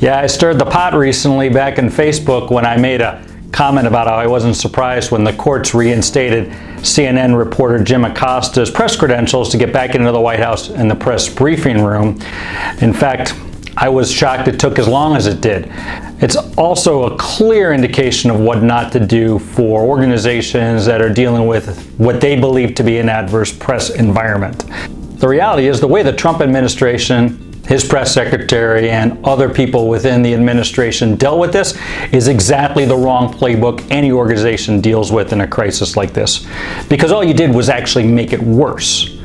Yeah, I stirred the pot recently back in Facebook when I made a comment about how I wasn't surprised when the courts reinstated CNN reporter Jim Acosta's press credentials to get back into the White House and the press briefing room. In fact, I was shocked it took as long as it did. It's also a clear indication of what not to do for organizations that are dealing with what they believe to be an adverse press environment. The reality is the way the Trump administration, his press secretary, and other people within the administration dealt with this is exactly the wrong playbook any organization deals with in a crisis like this. Because all you did was actually make it worse.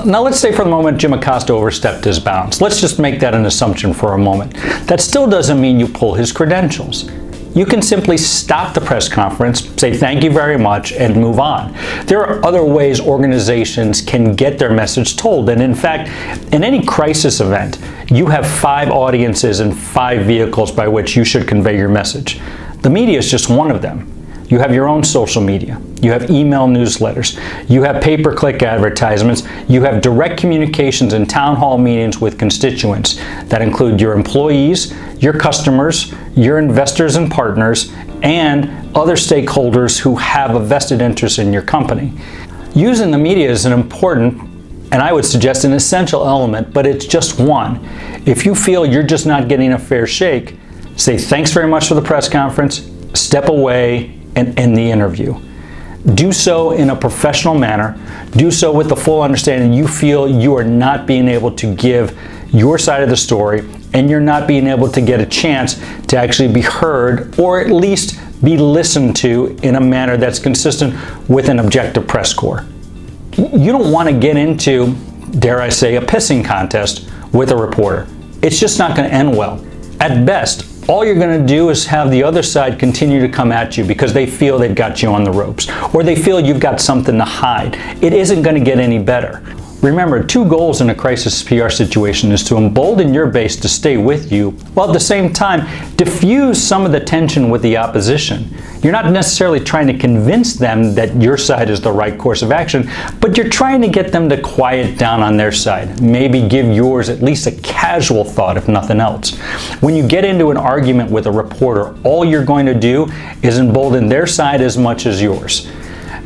Now let's say for the moment Jim Acosta overstepped his bounds. Let's just make that an assumption for a moment. That still doesn't mean you pull his credentials. You can simply stop the press conference, say thank you very much, and move on. There are other ways organizations can get their message told. And in fact, in any crisis event, you have 5 audiences and 5 vehicles by which you should convey your message. The media is just one of them. You have your own social media. You have email newsletters. You have pay-per-click advertisements. You have direct communications and town hall meetings with constituents that include your employees, your customers, your investors and partners, and other stakeholders who have a vested interest in your company. Using the media is an important, and I would suggest an essential element, but it's just one. If you feel you're just not getting a fair shake, say thanks very much for the press conference, step away, and end the interview. Do so in a professional manner. Do so with the full understanding you feel you are not being able to give your side of the story, and you're not being able to get a chance to actually be heard, or at least be listened to in a manner that's consistent with an objective press corps. You don't want to get into, dare I say, a pissing contest with a reporter. It's just not going to end well. At best, all you're going to do is have the other side continue to come at you because they feel they've got you on the ropes, or they feel you've got something to hide. It isn't going to get any better. Remember, 2 goals in a crisis PR situation is to embolden your base to stay with you, while at the same time diffuse some of the tension with the opposition. You're not necessarily trying to convince them that your side is the right course of action, but you're trying to get them to quiet down on their side. Maybe give yours at least a casual thought, if nothing else. When you get into an argument with a reporter, all you're going to do is embolden their side as much as yours.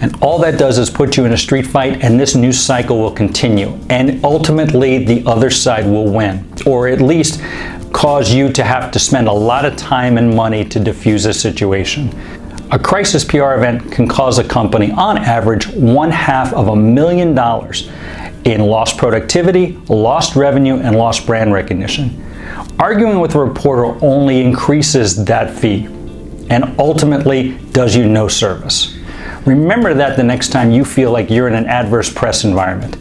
And all that does is put you in a street fight, and this news cycle will continue. And ultimately, the other side will win, or at least cause you to have to spend a lot of time and money to diffuse a situation. A crisis PR event can cause a company, on average, $500,000 in lost productivity, lost revenue, and lost brand recognition. Arguing with a reporter only increases that fee and ultimately does you no service. Remember that the next time you feel like you're in an adverse press environment.